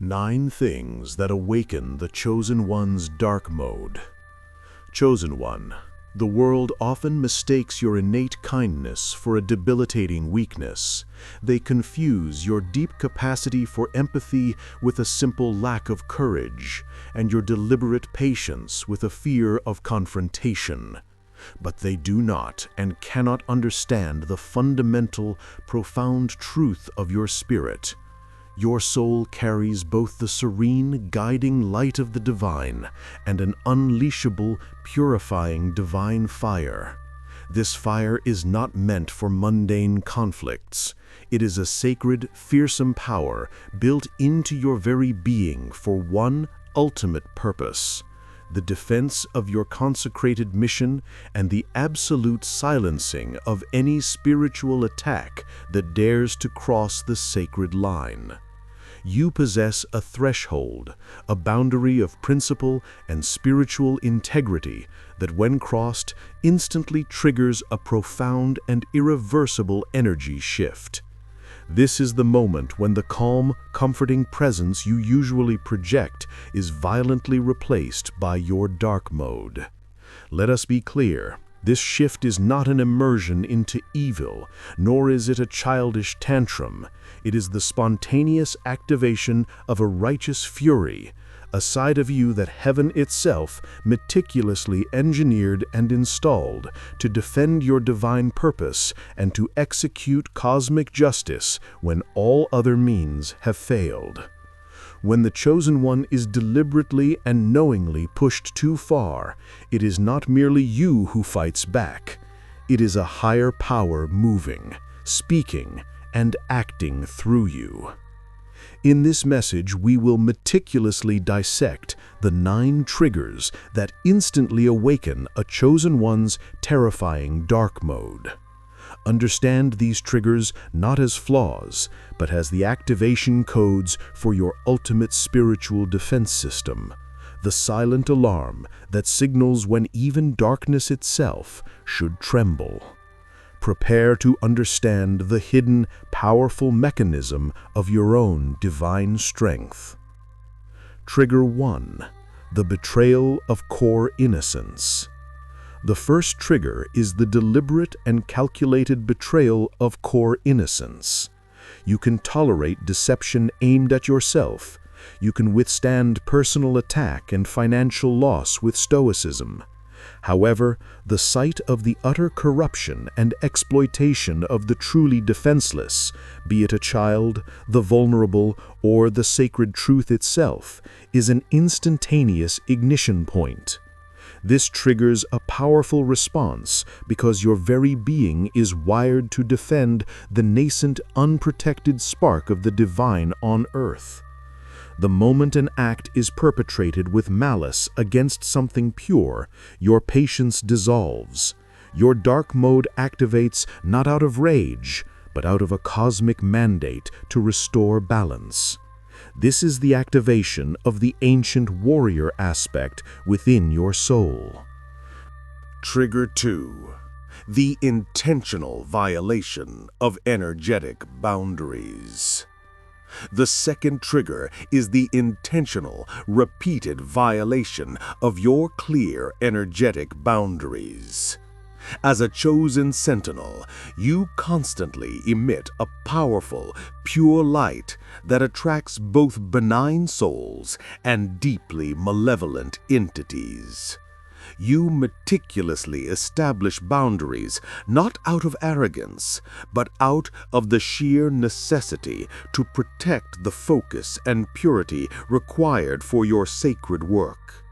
9 things that awaken the Chosen One's dark mode. Chosen One, the world often mistakes your innate kindness for a debilitating weakness. They confuse your deep capacity for empathy with a simple lack of courage, and your deliberate patience with a fear of confrontation. But they do not and cannot understand the fundamental, profound truth of your spirit. Your soul carries both the serene, guiding light of the divine and an unleashable, purifying divine fire. This fire is not meant for mundane conflicts. It is a sacred, fearsome power built into your very being for one ultimate purpose: the defense of your consecrated mission and the absolute silencing of any spiritual attack that dares to cross the sacred line. You possess a threshold, a boundary of principle and spiritual integrity that, when crossed, instantly triggers a profound and irreversible energy shift. This is the moment when the calm, comforting presence you usually project is violently replaced by your dark mode. Let us be clear. This shift is not an immersion into evil, nor is it a childish tantrum. It is the spontaneous activation of a righteous fury, a side of you that heaven itself meticulously engineered and installed to defend your divine purpose and to execute cosmic justice when all other means have failed. When the Chosen One is deliberately and knowingly pushed too far, it is not merely you who fights back. It is a higher power moving, speaking, and acting through you. In this message, we will meticulously dissect the 9 triggers that instantly awaken a Chosen One's terrifying dark mode. Understand these triggers not as flaws, but as the activation codes for your ultimate spiritual defense system, the silent alarm that signals when even darkness itself should tremble. Prepare to understand the hidden, powerful mechanism of your own divine strength. Trigger 1. The betrayal of core innocence. The first trigger is the deliberate and calculated betrayal of core innocence. You can tolerate deception aimed at yourself. You can withstand personal attack and financial loss with stoicism. However, the sight of the utter corruption and exploitation of the truly defenseless, be it a child, the vulnerable, or the sacred truth itself, is an instantaneous ignition point. This triggers a powerful response because your very being is wired to defend the nascent, unprotected spark of the divine on earth. The moment an act is perpetrated with malice against something pure, your patience dissolves. Your dark mode activates not out of rage, but out of a cosmic mandate to restore balance. This is the activation of the ancient warrior aspect within your soul. Trigger 2. The intentional violation of energetic boundaries. The second trigger is the intentional, repeated violation of your clear energetic boundaries. As a chosen sentinel, you constantly emit a powerful, pure light that attracts both benign souls and deeply malevolent entities. You meticulously establish boundaries not out of arrogance, but out of the sheer necessity to protect the focus and purity required for your sacred work.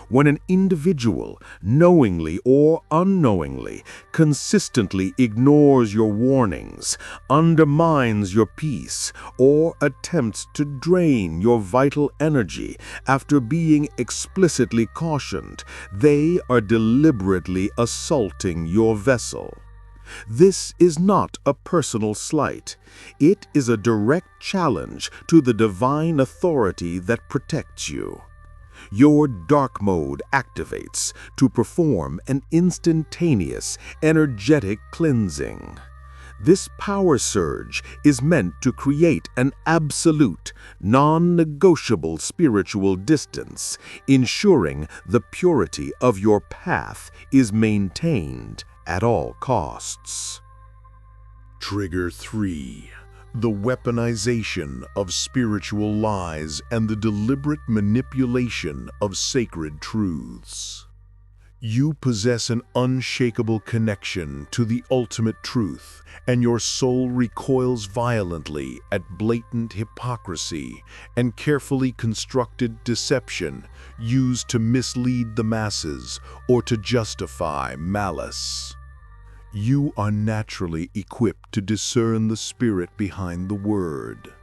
When an individual, knowingly or unknowingly, consistently ignores your warnings, undermines your peace, or attempts to drain your vital energy after being explicitly cautioned, they are deliberately assaulting your vessel. This is not a personal slight. It is a direct challenge to the divine authority that protects you. Your dark mode activates to perform an instantaneous, energetic cleansing. This power surge is meant to create an absolute, non-negotiable spiritual distance, ensuring the purity of your path is maintained at all costs. Trigger 3. The weaponization of spiritual lies and the deliberate manipulation of sacred truths. You possess an unshakable connection to the ultimate truth, and your soul recoils violently at blatant hypocrisy and carefully constructed deception used to mislead the masses or to justify malice. You are naturally equipped to discern the spirit behind the word.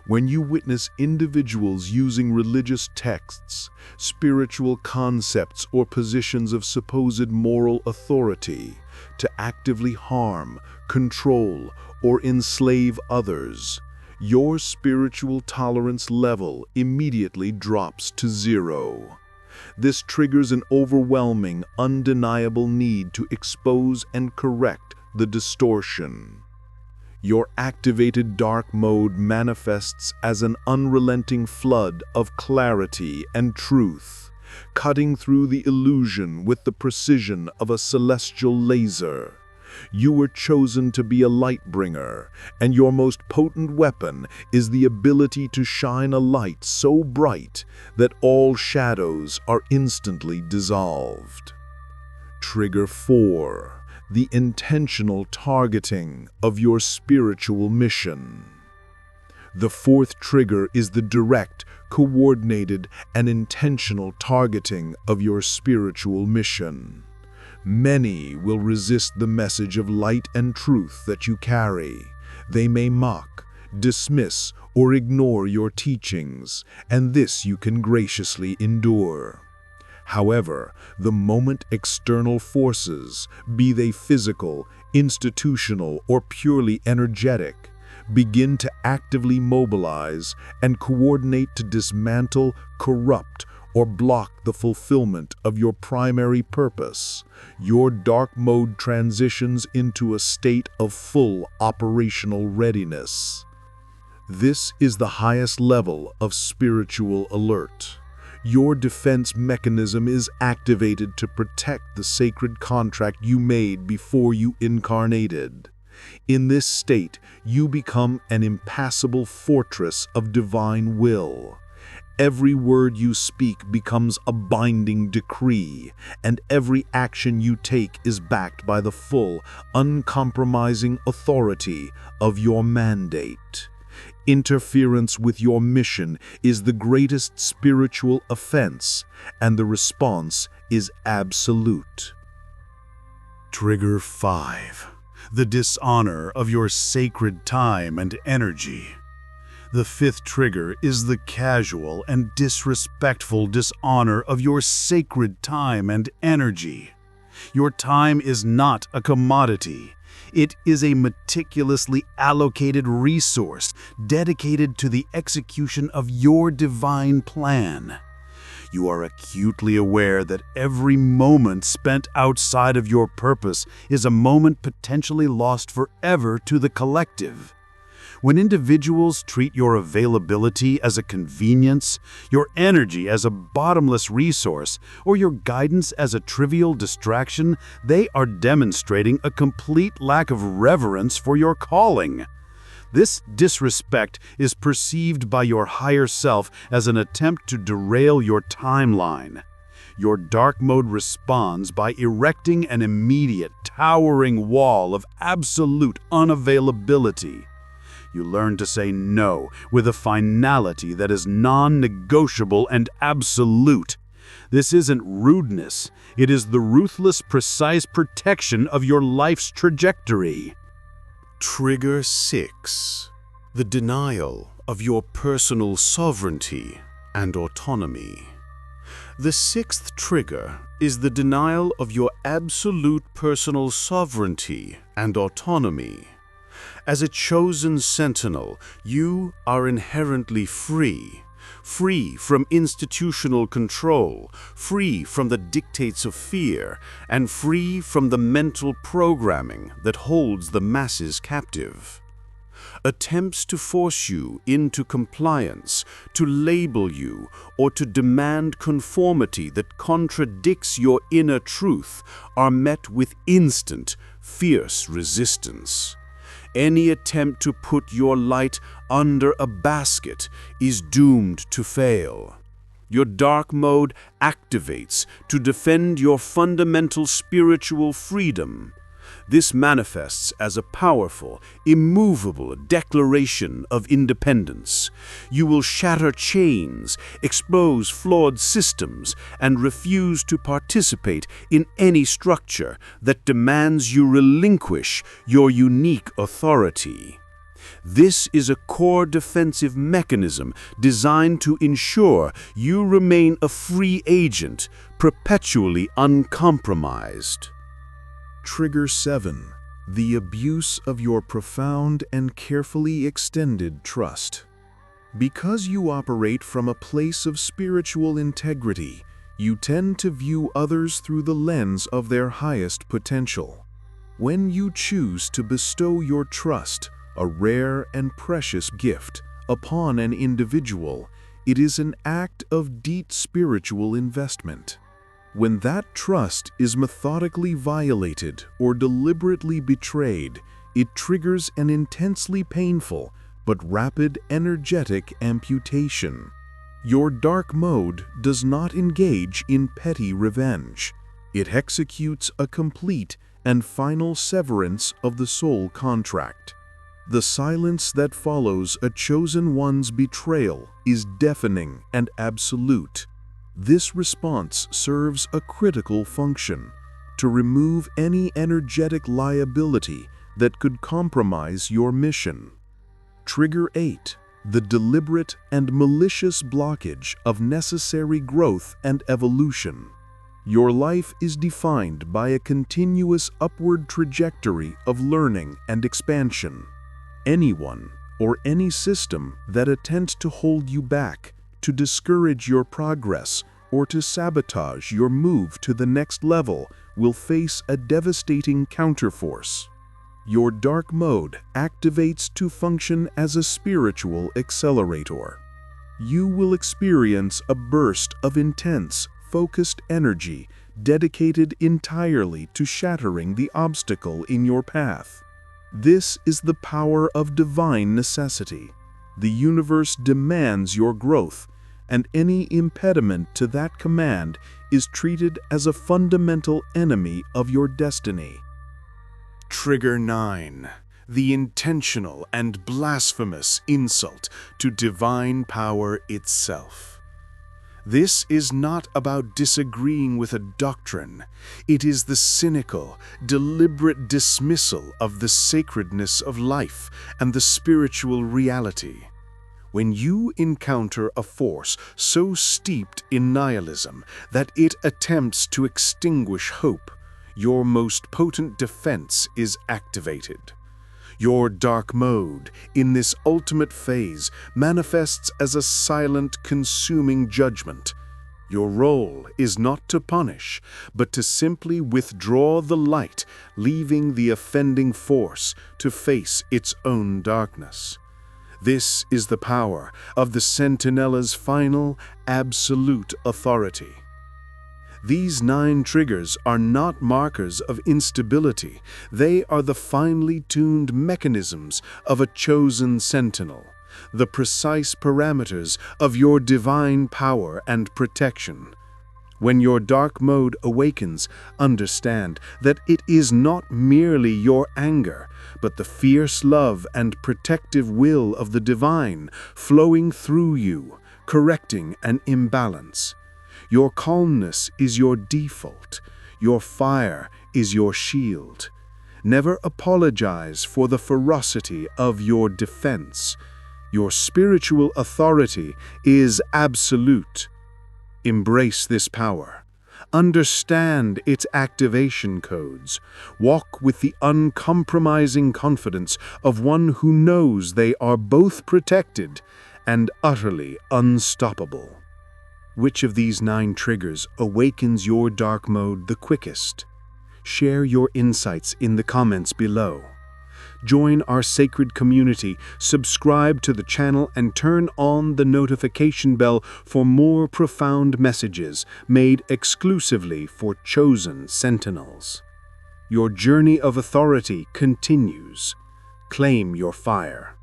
When you witness individuals using religious texts, spiritual concepts, or positions of supposed moral authority to actively harm, control, or enslave others, your spiritual tolerance level immediately drops to 0. This triggers an overwhelming, undeniable need to expose and correct the distortion. Your activated dark mode manifests as an unrelenting flood of clarity and truth, cutting through the illusion with the precision of a celestial laser. You were chosen to be a light bringer, and your most potent weapon is the ability to shine a light so bright that all shadows are instantly dissolved. Trigger 4. The intentional targeting of your spiritual mission. The 4th trigger is the direct, coordinated, and intentional targeting of your spiritual mission. Many will resist the message of light and truth that you carry. They may mock, dismiss, or ignore your teachings, and this you can graciously endure. However, the moment external forces, be they physical, institutional, or purely energetic, begin to actively mobilize and coordinate to dismantle, corrupt, or block the fulfillment of your primary purpose, your dark mode transitions into a state of full operational readiness. This is the highest level of spiritual alert. Your defense mechanism is activated to protect the sacred contract you made before you incarnated. In this state, you become an impassable fortress of divine will. Every word you speak becomes a binding decree, and every action you take is backed by the full, uncompromising authority of your mandate. Interference with your mission is the greatest spiritual offense, and the response is absolute. Trigger 5. The dishonor of your sacred time and energy. The 5th trigger is the casual and disrespectful dishonor of your sacred time and energy. Your time is not a commodity. It is a meticulously allocated resource dedicated to the execution of your divine plan. You are acutely aware that every moment spent outside of your purpose is a moment potentially lost forever to the collective. When individuals treat your availability as a convenience, your energy as a bottomless resource, or your guidance as a trivial distraction, they are demonstrating a complete lack of reverence for your calling. This disrespect is perceived by your higher self as an attempt to derail your timeline. Your dark mode responds by erecting an immediate, towering wall of absolute unavailability. You learn to say no with a finality that is non-negotiable and absolute. This isn't rudeness. It is the ruthless, precise protection of your life's trajectory. Trigger 6. The denial of your personal sovereignty and autonomy. The 6th trigger is the denial of your absolute personal sovereignty and autonomy. As a chosen sentinel, you are inherently free, free from institutional control, free from the dictates of fear, and free from the mental programming that holds the masses captive. Attempts to force you into compliance, to label you, or to demand conformity that contradicts your inner truth are met with instant, fierce resistance. Any attempt to put your light under a basket is doomed to fail. Your dark mode activates to defend your fundamental spiritual freedom. This manifests as a powerful, immovable declaration of independence. You will shatter chains, expose flawed systems, and refuse to participate in any structure that demands you relinquish your unique authority. This is a core defensive mechanism designed to ensure you remain a free agent, perpetually uncompromised. Trigger 7. The abuse of your profound and carefully extended trust. Because you operate from a place of spiritual integrity, you tend to view others through the lens of their highest potential. When you choose to bestow your trust, a rare and precious gift, upon an individual, it is an act of deep spiritual investment. When that trust is methodically violated or deliberately betrayed, it triggers an intensely painful but rapid energetic amputation. Your dark mode does not engage in petty revenge. It executes a complete and final severance of the soul contract. The silence that follows a chosen one's betrayal is deafening and absolute. This response serves a critical function: to remove any energetic liability that could compromise your mission. Trigger 8. The deliberate and malicious blockage of necessary growth and evolution. Your life is defined by a continuous upward trajectory of learning and expansion. Anyone or any system that attempts to hold you back, to discourage your progress, or to sabotage your move to the next level will face a devastating counterforce. Your dark mode activates to function as a spiritual accelerator. You will experience a burst of intense, focused energy dedicated entirely to shattering the obstacle in your path. This is the power of divine necessity. The universe demands your growth, and any impediment to that command is treated as a fundamental enemy of your destiny. Trigger 9. The intentional and blasphemous insult to divine power itself. This is not about disagreeing with a doctrine. It is the cynical, deliberate dismissal of the sacredness of life and the spiritual reality. When you encounter a force so steeped in nihilism that it attempts to extinguish hope, your most potent defense is activated. Your dark mode, in this ultimate phase, manifests as a silent, consuming judgment. Your role is not to punish, but to simply withdraw the light, leaving the offending force to face its own darkness. This is the power of the Sentinel's final, absolute authority. These 9 triggers are not markers of instability. They are the finely tuned mechanisms of a chosen sentinel, the precise parameters of your divine power and protection. When your dark mode awakens, understand that it is not merely your anger, but the fierce love and protective will of the divine flowing through you, correcting an imbalance. Your calmness is your default. Your fire is your shield. Never apologize for the ferocity of your defense. Your spiritual authority is absolute. Embrace this power. Understand its activation codes. Walk with the uncompromising confidence of one who knows they are both protected and utterly unstoppable. Which of these 9 triggers awakens your dark mode the quickest? Share your insights in the comments below. Join our sacred community, subscribe to the channel, and turn on the notification bell for more profound messages made exclusively for chosen sentinels. Your journey of authority continues. Claim your fire.